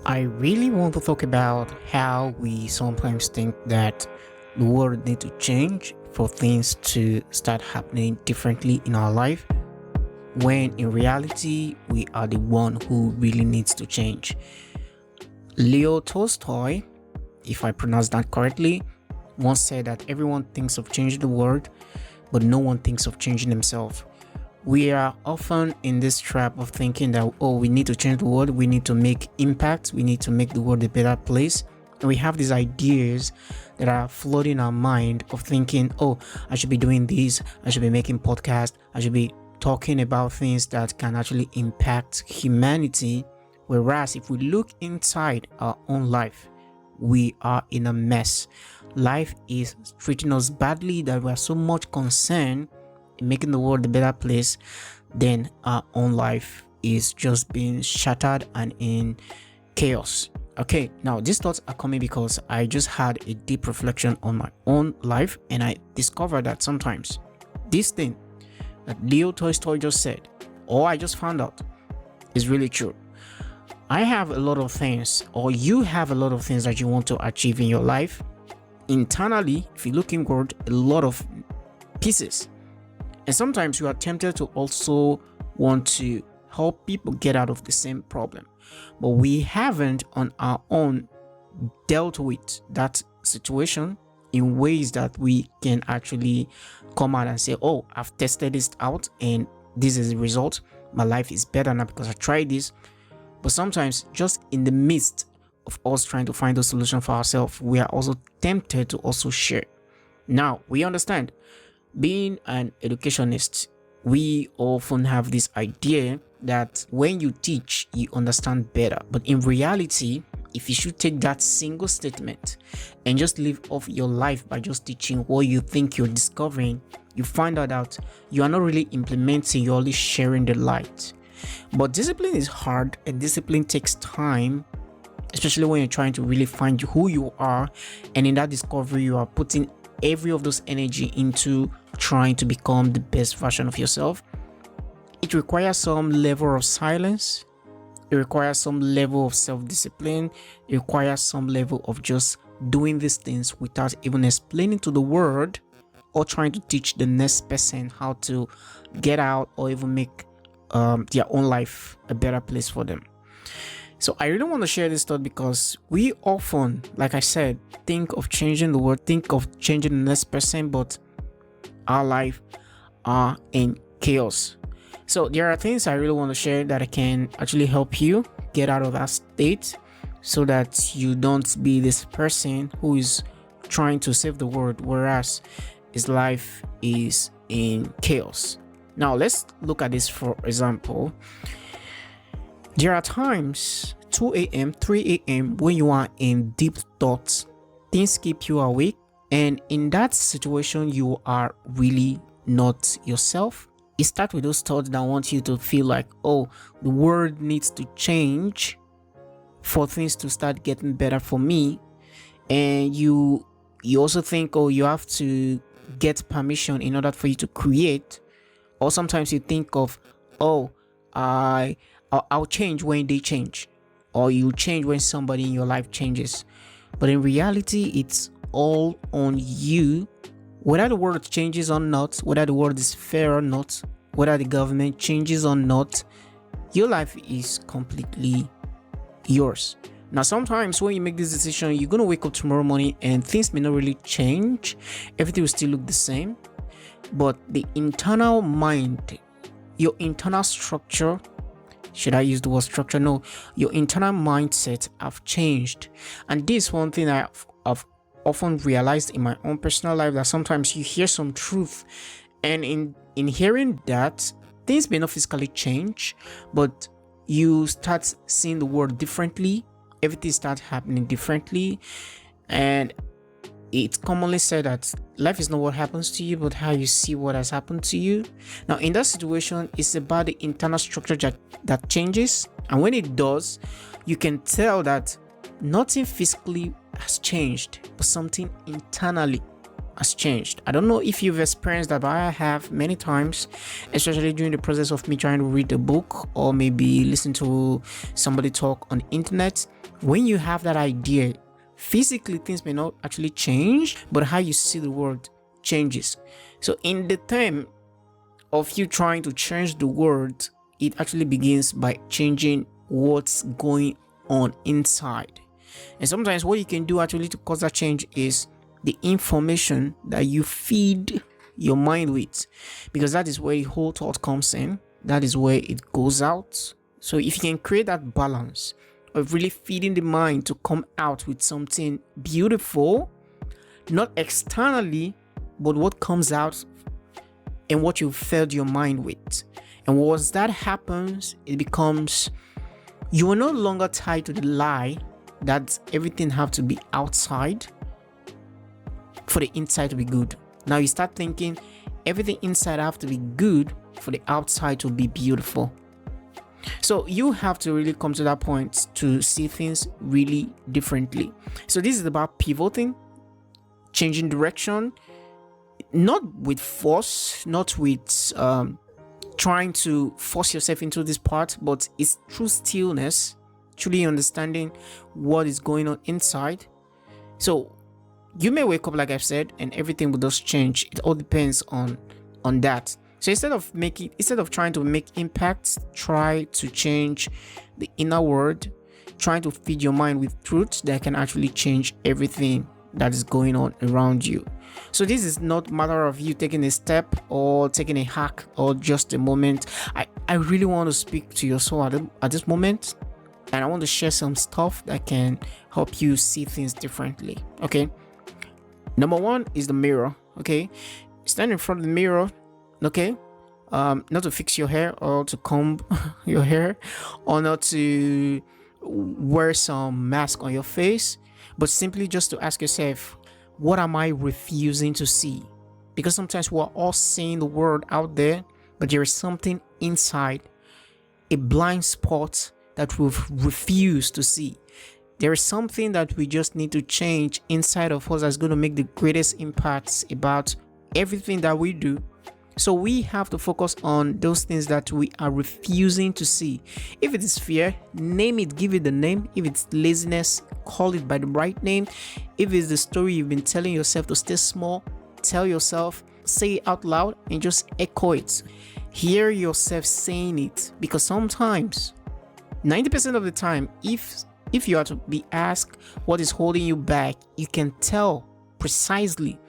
I really want to talk about how we sometimes think that the world needs to change for things to start happening differently in our life, when in reality, we are the one who really needs to change. Leo Tolstoy, if I pronounce that correctly, once said that everyone thinks of changing the world, but no one thinks of changing themselves. We are often in this trap of thinking that, oh, we need to change the world, we need to make impact, we need to make the world a better place. And we have these ideas that are floating in our mind of thinking, oh, I should be doing this, I should be making podcasts, I should be talking about things that can actually impact humanity. Whereas if we look inside our own life, we are in a mess. Life is treating us badly that we are so much concerned in making the world a better place, then our own life is just being shattered and in chaos. Okay, now these thoughts are coming because I just had a deep reflection on my own life, and I discovered that sometimes this thing that Leo Tolstoy just said, or I just found out, is really true. I have a lot of things, or you have a lot of things that you want to achieve in your life. Internally, if you look inward, a lot of pieces. And sometimes you are tempted to also want to help people get out of the same problem. But we haven't on our own dealt with that situation in ways that we can actually come out and say, oh, I've tested this out and this is the result. My life is better now because I tried this. But sometimes just in the midst of us trying to find a solution for ourselves, we are also tempted to also share. Now, we understand, being an educationist, we often have this idea that when you teach, you understand better. But in reality, if you should take that single statement and just live off your life by just teaching what you think you're discovering, you find out that you are not really implementing, you're only sharing the light. But discipline is hard, and discipline takes time, especially when you're trying to really find who you are. And in that discovery, you are putting every of those energy into trying to become the best version of yourself. It requires some level of silence. It requires some level of self-discipline. It requires some level of just doing these things without even explaining to the world or trying to teach the next person how to get out or even make their own life a better place for them. So I really want to share this thought because we often, like I said, think of changing the world, think of changing the next person, but our life are in chaos. So there are things I really want to share that can actually help you get out of that state so that you don't be this person who is trying to save the world, whereas his life is in chaos. Now, let's look at this for example. There are times 2 a.m., 3 a.m. when you are in deep thoughts, things keep you awake, and in that situation, you are really not yourself. It starts with those thoughts that want you to feel like, oh, the world needs to change for things to start getting better for me. And you also think, oh, you have to get permission in order for you to create. Or sometimes you think of, oh, I'll change when they change, or you change when somebody in your life changes. But in reality, it's all on you. Whether the world changes or not, whether the world is fair or not, whether the government changes or not, your life is completely yours. Now, sometimes when you make this decision, you're going to wake up tomorrow morning and things may not really change. Everything will still look the same. But the internal mind, your internal structure, should I use the word structure? No, your internal mindset have changed. And this is one thing I've often realized in my own personal life, that sometimes you hear some truth, and in hearing that, things may not physically change, but you start seeing the world differently. Everything starts happening differently. And it's commonly said that life is not what happens to you, but how you see what has happened to you. Now, in that situation, it's about the internal structure that changes. And when it does, you can tell that nothing physically has changed, but something internally has changed. I don't know if you've experienced that, but I have many times, especially during the process of me trying to read a book or maybe listen to somebody talk on the internet, When you have that idea, physically things may not actually change, but how you see the world changes. So in the term of you trying to change the world, it actually begins by changing what's going on inside. And sometimes what you can do actually to cause that change is the information that you feed your mind with, because that is where the whole thought comes in. That is where it goes out. So if you can create that balance of really feeding the mind to come out with something beautiful, not externally, but what comes out and what you fed your mind with. And once that happens, it becomes, you are no longer tied to the lie that everything have to be outside for the inside to be good. Now you start thinking everything inside have to be good for the outside to be beautiful. So you have to really come to that point to see things really differently. So this is about pivoting, changing direction, not with force, not with trying to force yourself into this part, but it's through stillness, truly understanding what is going on inside. So you may wake up, like I've said, and everything will just change. It all depends on that. So instead of trying to make impacts, try to change the inner world, trying to feed your mind with truths that can actually change everything that is going on around you. So this is not a matter of you taking a step or taking a hack or just a moment. I really want to speak to your soul at this moment, and I want to share some stuff that can help you see things differently. Okay, number one is the mirror. Okay, stand in front of the mirror. Okay, not to fix your hair or to comb your hair or not to wear some mask on your face, but simply just to ask yourself, what am I refusing to see? Because sometimes we're all seeing the world out there, but there is something inside, a blind spot that we refuse to see. There is something that we just need to change inside of us that's going to make the greatest impacts about everything that we do. So we have to focus on those things that we are refusing to see. If it is fear, name it, give it the name. If it's laziness, call it by the right name. If it's the story you've been telling yourself to stay small, tell yourself, say it out loud and just echo it. Hear yourself saying it, because sometimes, 90% of the time, if you are to be asked what is holding you back, you can tell precisely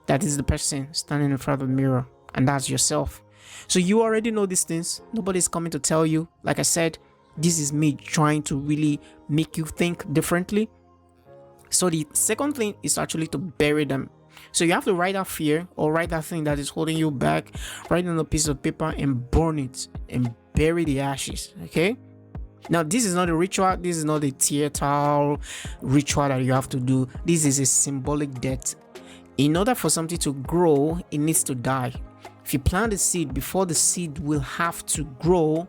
that is the person standing in front of the mirror. And that's yourself. So you already know these things. Nobody's coming to tell you. Like I said, this is me trying to really make you think differently. So the second thing is actually to bury them. So you have to write that fear or write that thing that is holding you back, write it on a piece of paper and burn it and bury the ashes. Okay. Now, this is not a ritual. This is not a theater ritual that you have to do. This is a symbolic death. In order for something to grow, it needs to die. If you plant a seed, before the seed will have to grow,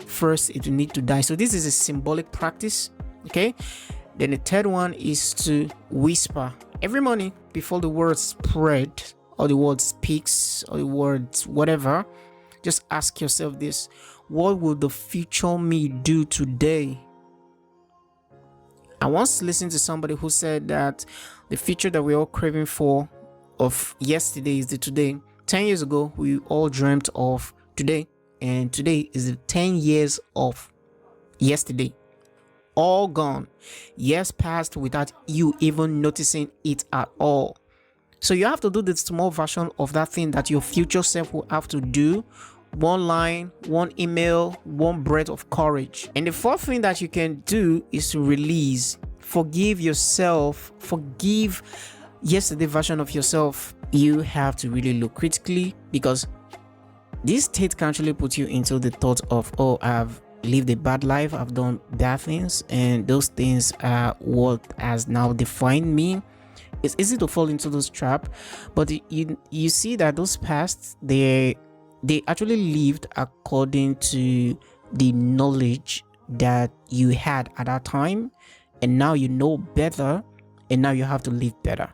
first it will need to die. So this is a symbolic practice. Okay. Then the third one is to whisper every morning before the word spread or the word speaks or the words whatever. Just ask yourself this: what will the future me do today? I once listened to somebody who said that the future that we're all craving for of yesterday is the today. 10 years ago, we all dreamt of today, and today is the 10 years of yesterday. All gone. Years passed without you even noticing it at all. So you have to do the small version of that thing that your future self will have to do. One line, one email, one breath of courage. And the fourth thing that you can do is to release. Forgive yourself. Forgive yesterday version of yourself. You have to really look critically, because this state can actually put you into the thought of, oh, I've lived a bad life, I've done bad things, and those things are what has now defined me. It's easy to fall into those traps, but you see that those past, they actually lived according to the knowledge that you had at that time, and now you know better, and now you have to live better.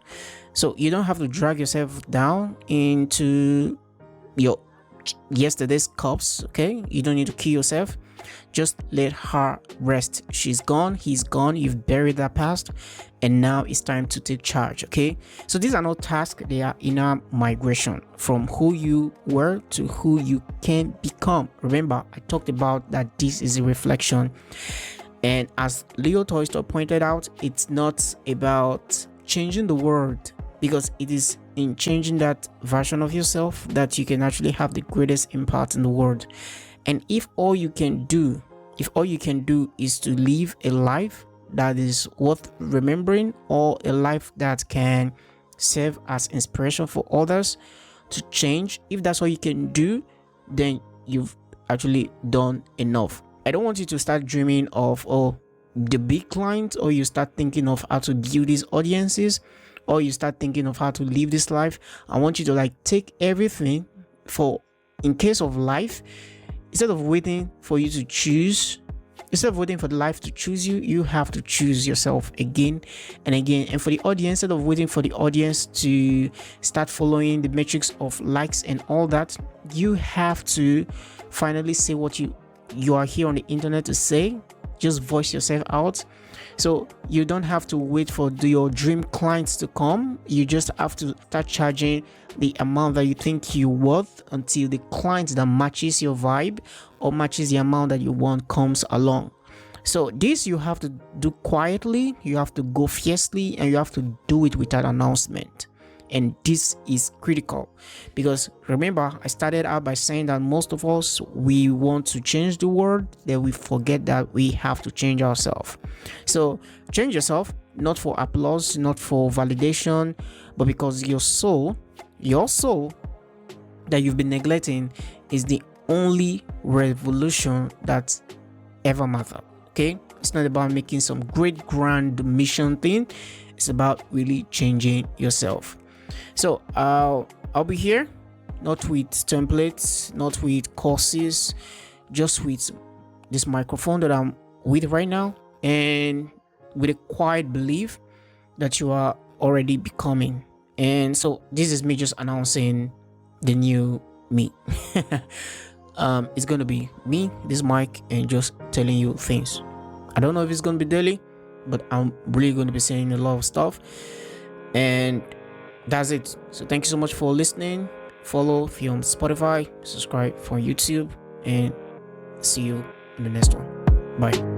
So you don't have to drag yourself down into your yesterday's cups. Okay, you don't need to kill yourself. Just let her rest. She's gone, he's gone, you've buried that past, and now it's time to take charge. Okay, so these are not tasks, they are inner migration from who you were to who you can become. Remember, I talked about that this is a reflection, and as Leo Tolstoy pointed out, it's not about changing the world, because it is in changing that version of yourself that you can actually have the greatest impact in the world. And if all you can do is to live a life that is worth remembering, or a life that can serve as inspiration for others to change, if that's all you can do, then you've actually done enough. I don't want you to start dreaming of the big clients, or you start thinking of how to build these audiences, or you start thinking of how to live this life. I want you to take everything for in case of life. Instead of waiting for you to choose, instead of waiting for the life to choose you, you have to choose yourself again and again. And for the audience, instead of waiting for the audience to start following the metrics of likes and all that, you have to finally say what you are here on the internet to say. Just voice yourself out. So you don't have to wait for your dream clients to come. You just have to start charging the amount that you think you're worth until the client that matches your vibe or matches the amount that you want comes along. So this you have to do quietly, you have to go fiercely, and you have to do it without announcement. And this is critical, because remember, I started out by saying that most of us, we want to change the world, then we forget that we have to change ourselves. So change yourself, not for applause, not for validation, but because your soul that you've been neglecting is the only revolution that ever mattered. Okay, it's not about making some great grand mission thing, it's about really changing yourself. So I'll be here, not with templates, not with courses, just with this microphone that I'm with right now, and with a quiet belief that you are already becoming. And so this is me just announcing the new me. It's gonna be me, this mic, and just telling you things. I don't know if it's gonna be daily, but I'm really gonna be saying a lot of stuff, and that's it. So thank you so much for listening. Follow if you're on Spotify, subscribe for YouTube, and see you in the next one. Bye.